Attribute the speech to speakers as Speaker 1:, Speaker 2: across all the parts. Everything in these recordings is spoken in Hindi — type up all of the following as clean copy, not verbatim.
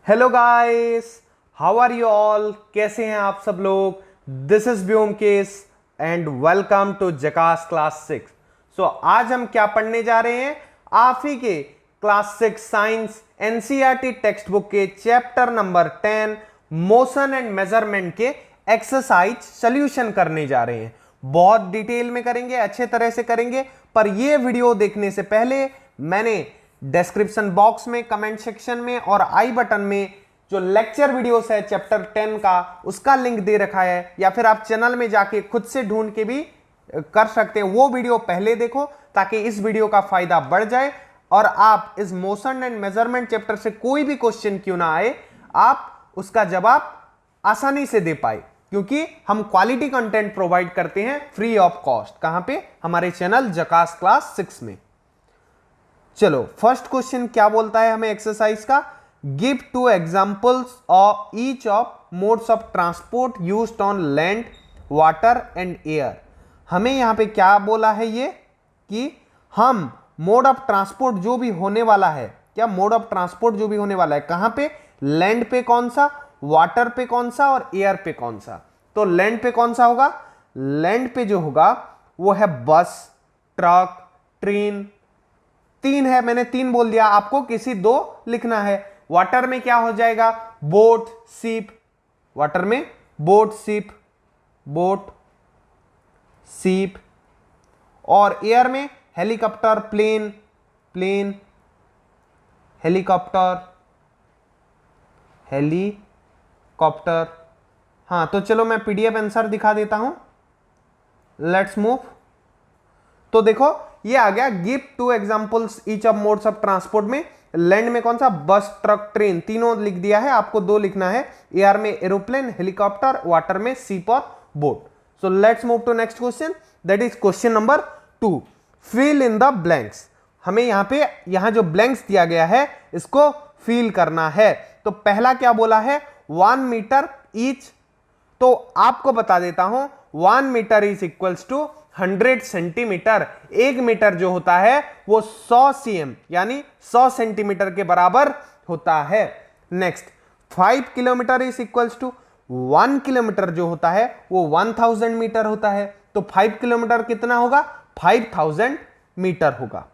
Speaker 1: Hello guys, how are you all. कैसे हैं आप सब लोग। This is Vyomkesh and welcome to Jhakaas class 6। So आज हम क्या पढ़ने जा रहे हैं, आप ही के class 6 science NCERT text book के chapter number 10 motion and measurement के एक्सरसाइज सॉल्यूशन करने जा रहे हैं। बहुत डिटेल में करेंगे, अच्छे तरह से करेंगे। पर यह वीडियो देखने से पहले मैंने डिस्क्रिप्शन बॉक्स में, कमेंट सेक्शन में और आई बटन में जो लेक्चर वीडियोस है चैप्टर 10 का, उसका लिंक दे रखा है, या फिर आप चैनल में जाके खुद से ढूंढ के भी कर सकते हैं। वो वीडियो पहले देखो ताकि इस वीडियो का फायदा बढ़ जाए और आप इस मोशन एंड मेजरमेंट चैप्टर से कोई भी क्वेश्चन क्यों ना आए, आप उसका जवाब आसानी से दे पाए, क्योंकि हम क्वालिटी कंटेंट प्रोवाइड करते हैं फ्री ऑफ कॉस्ट। कहां पे? हमारे चैनल जकास क्लास 6 में। चलो, फर्स्ट क्वेश्चन क्या बोलता है हमें एक्सरसाइज का। Give 2 examples of each of modes of transport used on land, water and air. हमें यहां पे क्या बोला है ये कि हम मोड ऑफ ट्रांसपोर्ट जो भी होने वाला है, क्या मोड ऑफ ट्रांसपोर्ट जो भी होने वाला है, कहां पे? लैंड पे कौन सा, वाटर पे कौन सा और एयर पे कौन सा। तो लैंड पे कौन सा होगा? लैंड पे जो होगा वो है बस, ट्रक, ट्रेन। 3 है, मैंने 3 बोल दिया, आपको किसी 2 लिखना है। वाटर में क्या हो जाएगा? Boat, ship. वाटर में बोट, शिप, बोट, शिप। और एयर में helicopter, plane, plane, helicopter, helicopter. हाँ, तो चलो मैं पीडीएफ आंसर दिखा देता हूं। Let's move. तो देखो ये आ गया, give 2 examples each of modes of transport में। लैंड में कौन सा? बस, ट्रक, ट्रेन, तीनों लिख दिया है, आपको 2 लिखना है। एयर में एरोप्लेन, हेलीकॉप्टर, वाटर में शिप और boat. So let's move to next question, that is question number 2। Fill in the blanks. हमें यहां जो ब्लैंक्स दिया गया है इसको फिल करना है। तो पहला क्या बोला है? 1 मीटर ईच। तो आपको बता देता हूं, 1 metre is equals to 100 centimetre. 1 metre जो होता है वो 100 cm यानी 100 सेंटीमीटर के बराबर होता है। Next, 5 kilometre is equals to 1 kilometre जो होता है वो 1000 मीटर होता है। तो 5 किलोमीटर कितना होगा? 5000 मीटर होगा।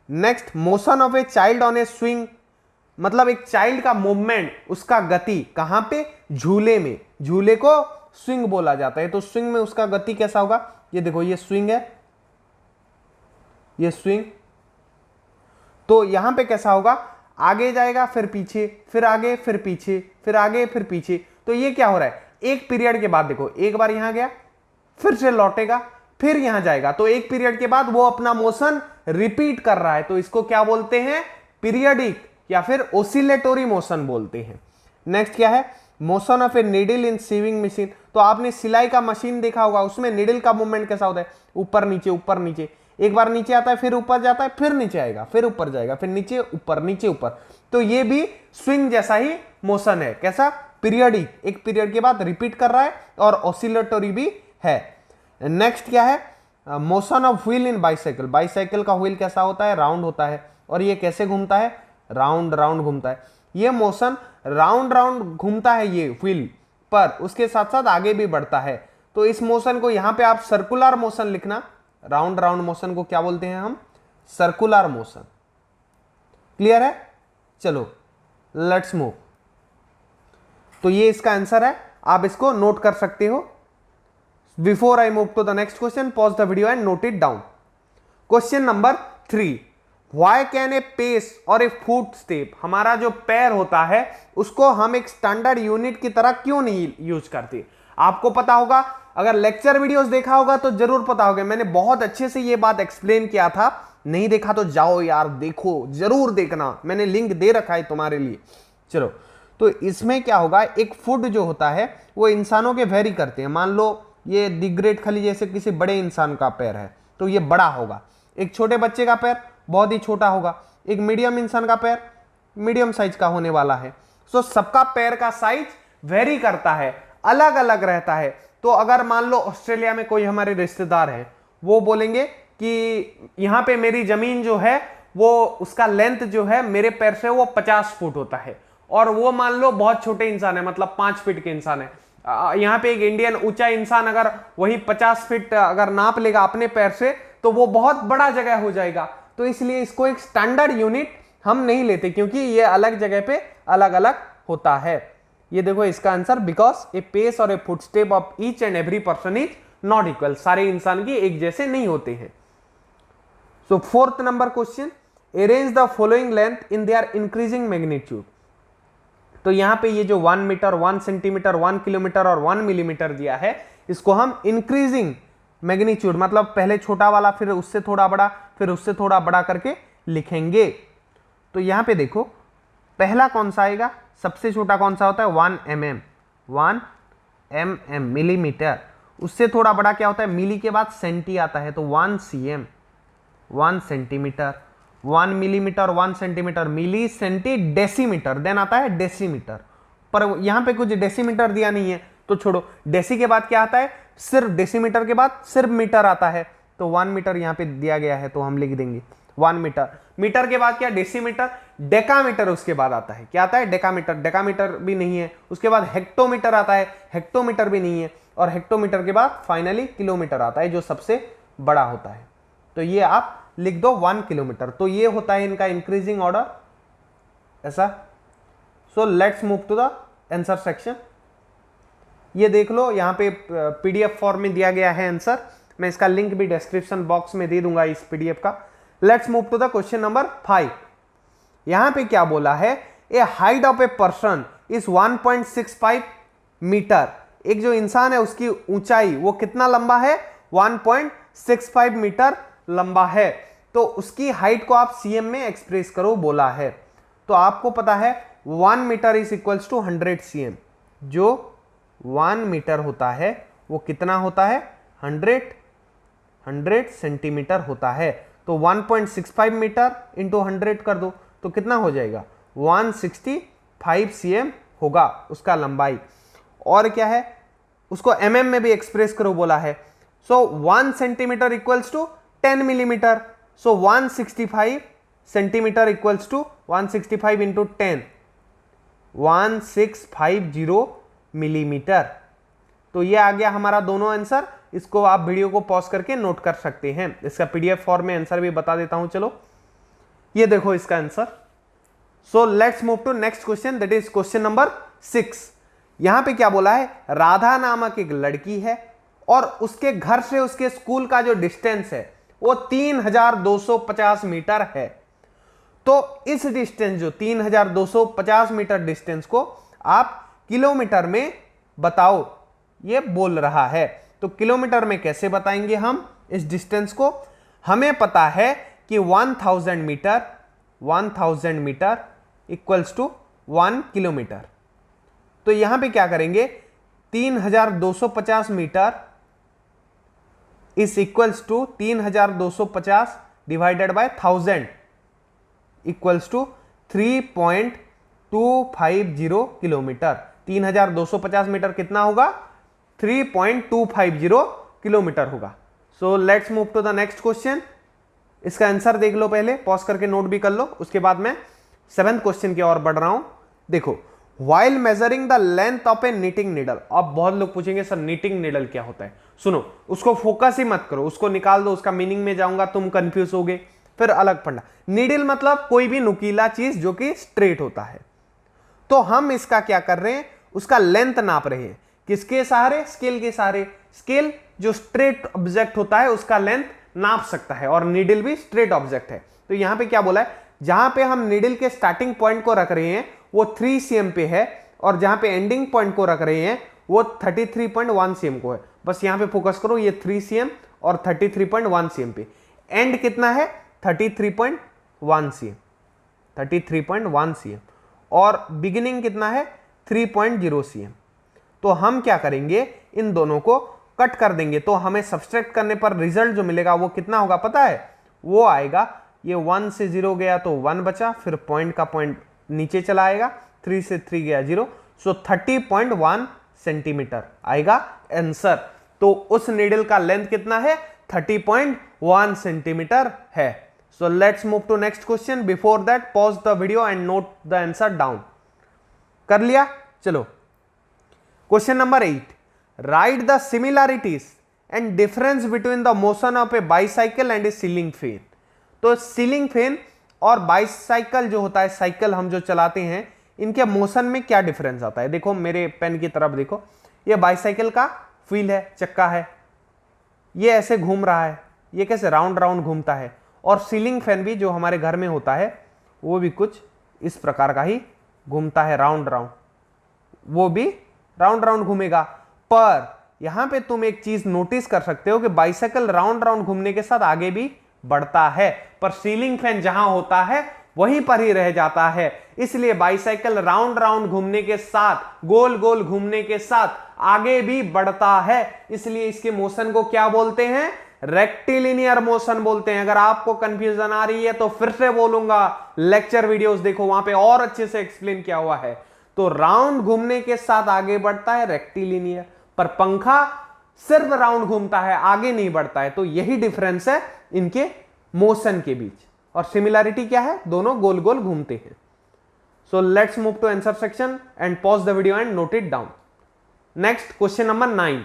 Speaker 1: Next, motion of a child on A swing, मतलब एक चाइल्ड का मूवमेंट, उसका गति कहां पे? झूले में। झूले को स्विंग बोला जाता है, तो स्विंग में उसका गति कैसा होगा? ये देखो, ये स्विंग है, ये स्विंग। तो यहां पे कैसा होगा? आगे जाएगा, फिर पीछे, फिर आगे, फिर पीछे, फिर आगे, फिर पीछे। तो ये क्या हो रहा है? एक पीरियड के बाद देखो, एक बार यहां गया, फिर से लौटेगा, फिर यहां जाएगा। तो एक पीरियड के बाद वो अपना मोशन रिपीट कर रहा है। तो इसको क्या बोलते हैं? पीरियडिक या फिर ओसिलेटरी मोशन बोलते हैं। नेक्स्ट क्या है? Motion of a needle in sewing machine. तो आपने सिलाई का मशीन देखा होगा, उसमें नीडल का मूवमेंट कैसा होता है? ऊपर नीचे, ऊपर नीचे। एक बार नीचे आता है, फिर ऊपर जाता है, फिर नीचे आएगा, फिर ऊपर जाएगा, फिर नीचे ऊपर, नीचे ऊपर। तो ये भी स्विंग जैसा ही मोशन है। कैसा? पीरियडिक, एक पीरियड के बाद रिपीट कर रहा है, और ऑसिलेटरी भी है। नेक्स्ट क्या है? Motion of wheel in bicycle. Bicycle का व्हील कैसा होता है? राउंड होता है। और ये कैसे घूमता है? राउंड राउंड घूमता है। ये मोशन राउंड राउंड घूमता है ये व्हील, पर उसके साथ साथ आगे भी बढ़ता है। तो इस मोशन को यहां पे आप सर्कुलर मोशन लिखना। राउंड राउंड मोशन को क्या बोलते हैं हम? Circular motion. क्लियर है? चलो लेट्स मूव। तो ये इसका आंसर है, आप इसको नोट कर सकते हो। Before I move to the next question, pause the video and note it down. Question number 3, Why can a pace और a फुट स्टेप, हमारा जो पैर होता है उसको हम एक स्टैंडर्ड यूनिट की तरह क्यों नहीं यूज करते? आपको पता होगा, अगर लेक्चर वीडियोस देखा होगा तो जरूर पता होगा, मैंने बहुत अच्छे से ये बात एक्सप्लेन किया था। नहीं देखा तो जाओ यार, देखो, जरूर देखना, मैंने लिंक दे रखा है तुम्हारे लिए। चलो, तो इसमें क्या होगा, एक फुट जो होता है वो इंसानों के वेरी करते हैं। मान लो ये दी ग्रेट खली जैसे किसी बड़े इंसान का पैर है तो ये बड़ा होगा। एक छोटे बच्चे का पैर बहुत ही छोटा होगा। एक मीडियम इंसान का पैर मीडियम साइज का होने वाला है। सो सबका पैर का साइज वेरी करता है, अलग अलग रहता है। तो अगर मान लो ऑस्ट्रेलिया में कोई हमारे रिश्तेदार है, वो बोलेंगे कि यहां पे मेरी जमीन जो है वो, उसका लेंथ जो है मेरे पैर से वो 50 फुट होता है, और वो मान लो बहुत छोटे इंसान है, मतलब 5 फीट के इंसान है। यहाँ पे एक इंडियन ऊंचा इंसान अगर वही 50 फीट अगर नाप लेगा अपने पैर से तो वो बहुत बड़ा जगह हो जाएगा। तो इसलिए इसको एक स्टैंडर्ड यूनिट हम नहीं लेते, क्योंकि ये अलग जगह पे अलग अलग होता है। ये देखो इसका आंसर, बिकॉज ए पेस और a footstep of each and every person is not equal. सारे इंसान की एक जैसे नहीं होते हैं। So 4th number question, arrange the following length in their increasing magnitude. तो यहां पे ये जो 1 मीटर, 1 सेंटीमीटर, 1 किलोमीटर और 1 मिलीमीटर दिया है, इसको हम इंक्रीजिंग मैग्नीट्यूड मतलब पहले छोटा वाला, फिर उससे थोड़ा बड़ा, फिर उससे थोड़ा बड़ा करके लिखेंगे। तो यहां पे देखो पहला कौन सा आएगा, सबसे छोटा कौन सा होता है 1 mm, 1 mm मिलीमीटर। उससे थोड़ा बड़ा क्या होता है, मिली के बाद सेंटी आता है, तो 1 cm, 1 सेंटीमीटर, 1 मिलीमीटर, 1 सेंटीमीटर, मिली सेंटी डेसीमीटर, देन आता है डेसीमीटर। पर यहां पे कुछ डेसीमीटर दिया नहीं है तो छोड़ो। डेसी के बाद क्या आता है, सिर्फ डेसीमीटर के बाद सिर्फ मीटर आता है, तो 1 मीटर यहां पे दिया गया है तो हम लिख देंगे 1 मीटर। मीटर के बाद क्या, डेसीमीटर, डेकामीटर उसके बाद आता है, क्या आता है डेकामीटर, डेकामीटर भी नहीं है। उसके बाद हेक्टोमीटर आता है, हेक्टोमीटर भी नहीं है। और हेक्टोमीटर के बाद फाइनली किलोमीटर आता है जो सबसे बड़ा होता है। तो ये आप लिख दो 1 किलोमीटर। तो ये होता है इनका इंक्रीजिंग ऑर्डर ऐसा। So let's move to the answer section. ये देख लो यहां पे पीडीएफ फॉर्म में दिया गया है आंसर, मैं इसका लिंक भी डिस्क्रिप्शन बॉक्स में दे दूंगा इस पीडीएफ का। Let's move to the question number 5। यहां पे क्या बोला है, a height of a person is 1.65 metre. एक जो इंसान है उसकी ऊंचाई वो कितना लंबा है, 1.65 मीटर लंबा है। तो उसकी हाइट को आप सीएम में एक्सप्रेस करो बोला है। तो आपको पता है 1 metre is equals to 100 CM. जो 1 मीटर होता है वो कितना होता है, 100 सेंटीमीटर होता है। तो 1.65 मीटर इंटू 100 कर दो तो कितना हो जाएगा, 165 सीएम होगा उसका लंबाई। और क्या है, उसको एमएम में भी एक्सप्रेस करो बोला है। So 1 centimetre equals to 10 millimetre. So 165 centimetre equals to 165 into 10, 1650 millimetre. तो ये आ गया हमारा दोनों आंसर। इसको आप वीडियो को पॉज करके नोट कर सकते हैं। इसका पीडीएफ फॉर्म में आंसर भी बता देता हूं। चलो ये देखो इसका answer. So let's move to next question, that is question number 6। यहां पे क्या बोला है, राधा नामक एक लड़की है और उसके घर से उसके स्कूल का जो डिस्टेंस है वो 3250 मीटर है। तो इस डिस्टेंस जो 3250 मीटर डिस्टेंस को आप किलोमीटर में बताओ, ये बोल रहा है। तो किलोमीटर में कैसे बताएंगे हम इस डिस्टेंस को, हमें पता है कि 1000 मीटर इक्वल्स टू 1 किलोमीटर। तो यहां पे क्या करेंगे, 3250 metre is equals to 3250 divided by 1000 equals to 3.250 kilometre. 3250 metre कितना होगा, 3.250 किलोमीटर होगा। So let's move to the next question. इसका आंसर देख लो पहले, पॉज करके नोट भी कर लो, उसके बाद मैं 7th क्वेश्चन की ओर बढ़ रहा हूं। देखो, while measuring the length of A knitting needle. अब बहुत लोग पूछेंगे सर नीटिंग नीडल क्या होता है। सुनो, उसको फोकस ही मत करो, उसको निकाल दो, उसका मीनिंग में जाऊंगा तुम कंफ्यूज होगे, फिर अलग पढ़ना। नीडल मतलब कोई भी नुकीला चीज जो कि स्ट्रेट होता है। तो हम इसका क्या कर रहे हैं, उसका लेंथ नाप रहे हैं, किसके सहारे, स्केल के सहारे। स्केल जो स्ट्रेट ऑब्जेक्ट होता है उसका लेंथ नाप सकता है, और नीडल भी स्ट्रेट ऑब्जेक्ट है। तो यहां पे क्या बोला है, जहां पे हम नीडल के स्टार्टिंग पॉइंट को रख रहे हैं वो 3 cm पे है, और जहां पे एंडिंग पॉइंट को रख रहे हैं वो 33.1 cm को है। बस यहां पे फोकस करो, ये 3 cm और 33.1 cm पे। एंड कितना है, 33.1 cm, 33.1 cm, और बिगिनिंग कितना है, 3.0 cm। तो हम क्या करेंगे, इन दोनों को कट कर देंगे। तो हमें सब्सट्रैक्ट करने पर रिजल्ट जो मिलेगा वो कितना होगा पता है, वो आएगा, ये 1 से 0 गया तो 1 बचा, फिर पॉइंट का पॉइंट नीचे चला आएगा, 3 से 3 गया 0, सो 30.1 सेंटीमीटर आएगा आंसर। तो उस नीडल का लेंथ कितना है, 30.1 सेंटीमीटर है। So let's move to next question. Before that pause the video and note the answer down. कर लिया। चलो question number 8, write the similarities and difference between the motion of a bicycle and a ceiling fan. तो सीलिंग फैन और बाइसाइकिल जो होता है, साइकिल हम जो चलाते हैं, इनके मोशन में क्या डिफरेंस आता है। देखो मेरे पेन की तरफ देखो, ये बाइसाइकिल का व्हील है, चक्का है, ये ऐसे घूम रहा है, ये कैसे राउंड राउंड घूमता है। और सीलिंग फैन भी जो हमारे घर में होता है वो भी कुछ इस प्रकार का ही घूमता है, राउंड राउंड, वो भी राउंड राउंड घूमेगा। पर यहां पे तुम एक चीज नोटिस कर सकते हो कि बाइसाइकिल राउंड राउंड घूमने के साथ आगे भी बढ़ता है, पर सीलिंग फैन जहां होता है वहीं पर ही रह जाता है। इसलिए बाइसाइकिल राउंड राउंड घूमने के साथ, गोल गोल घूमने के साथ आगे भी बढ़ता है, इसलिए इसके मोशन को क्या बोलते हैं, रेक्टिलिनियर मोशन बोलते हैं। अगर आपको कंफ्यूजन आ रही है तो फिर से बोलूंगा, लेक्चर वीडियोस देखो, वहां पे और अच्छे से एक्सप्लेन किया हुआ है। तो राउंड घूमने के साथ आगे बढ़ता है रेक्टिलिनियर, पर पंखा सिर्फ राउंड घूमता है, आगे नहीं बढ़ता है। तो यही डिफरेंस है इनके मोशन के बीच। और सिमिलैरिटी क्या है, दोनों गोल गोल घूमते हैं। So let's move to answer section and pause the video and note it down. Next question number 9,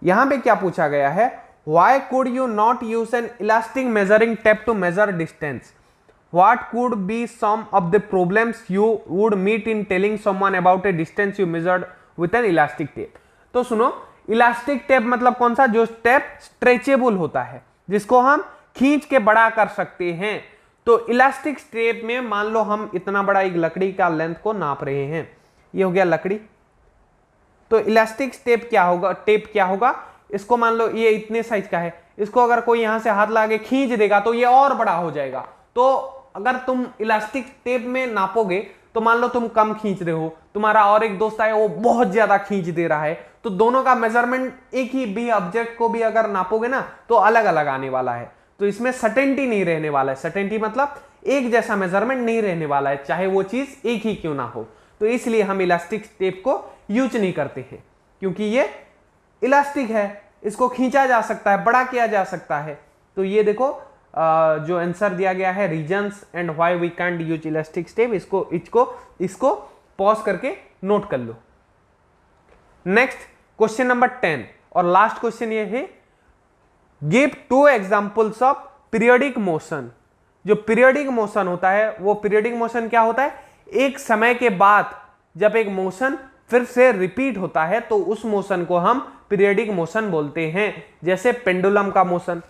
Speaker 1: यहां पे क्या पूछा गया है, why could you not use an elastic measuring tape to measure distance, what could be some of the problems you would meet in telling someone about a distance you measured with an elastic tape. तो सुनो, इलास्टिक टेप मतलब कौन सा, जो टेप स्ट्रेचेबल होता है, जिसको हम खींच के बड़ा कर सकते हैं। तो इलास्टिक टेप में मान लो हम इतना बड़ा एक लकड़ी का लेंथ को नाप रहे हैं, ये हो गया लकड़ी। तो इलास्टिक टेप क्या होगा, इसको मान लो ये इतने साइज का है, इसको अगर कोई यहां से हाथ लगा के खींच देगा तो ये और बड़ा हो जाएगा। तो अगर तुम इलास्टिक टेप में नापोगे तो मान लो तुम कम खींच रहे हो, तुम्हारा और एक दोस्त है वो बहुत ज्यादा खींच दे रहा है, तो दोनों का मेजरमेंट एक ही भी ऑब्जेक्ट को भी अगर नापोगे ना तो अलग अलग आने वाला है। तो इसमें सर्टेनिटी नहीं रहने वाला है, सर्टेनिटी मतलब एक जैसा मेजरमेंट नहीं रहने वाला है, चाहे वो चीज एक ही क्यों ना हो। तो इसलिए हम इलास्टिक टेप को यूज नहीं करते हैं, क्योंकि ये इलास्टिक है, इसको खींचा जा सकता है, बड़ा किया जा सकता है। तो ये देखो जो आंसर दिया गया है, reasons and why we can't use elastic tape, इसको पॉज करके नोट कर लो। नेक्स्ट क्वेश्चन नंबर 10 और लास्ट क्वेश्चन ये है, give 2 examples of periodic motion. जो पीरियोडिक मोशन होता है, वो पीरियोडिक मोशन क्या होता है, एक समय के बाद जब एक मोशन फिर से रिपीट होता है तो उस मोशन को हम पीरियोडिक मोशन बोलते हैं। जैसे पेंडुलम का मोशन,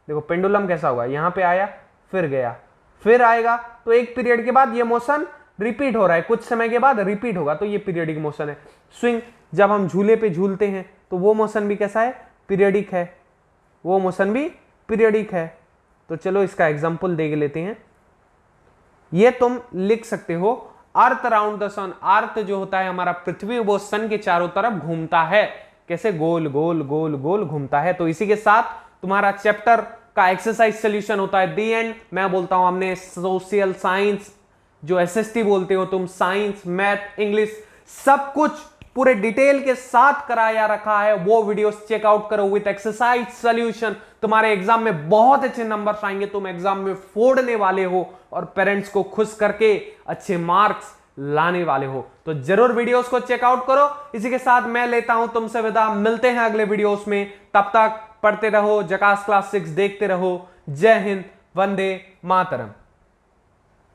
Speaker 1: देखो पेंडुलम कैसा हुआ, यहां पे आया फिर गया फिर आएगा, तो एक पीरियड के बाद ये मोशन रिपीट हो रहा है, कुछ समय के बाद रिपीट होगा, तो ये पीरियोडिक मोशन है। स्विंग, जब हम झूले पे झूलते हैं तो वो मोशन भी कैसा है, पीरियोडिक है, वो मोशन भी पीरियोडिक है। तो चलो इसका एग्जांपल देख लेते हैं। ये तुम लिख सकते हो, अर्थ अराउंड द सन, अर्थ जो होता है हमारा पृथ्वी, वो सन के चारों तरफ घूमता है, कैसे गोल गोल गोल गोल घूमता है। तो इसी के साथ तुम्हारा चैप्टर का एक्सरसाइज सॉल्यूशन होता है। दी एंड मैं बोलता हूं, हमने सोशल साइंस, जो एसएसटी बोलते हो तुम, साइंस, मैथ, इंग्लिश, सब कुछ पूरे डिटेल के साथ कराया रखा है। वो वीडियोस चेकआउट करो विद एक्सरसाइज सॉल्यूशन। तुम्हारे एग्जाम में बहुत अच्छे नंबर्स आएंगे, तुम एग्जाम में फोड़ने वाले हो और पेरेंट्स को खुश करके अच्छे मार्क्स लाने वाले हो। तो जरूर वीडियोस को चेकआउट करो। इसी के साथ मैं लेता हूं तुमसे विदा, मिलते हैं अगले वीडियोस में। तब तक पढ़ते रहो, झकास क्लास 6 देखते रहो। जय हिंद, वंदे मातरम।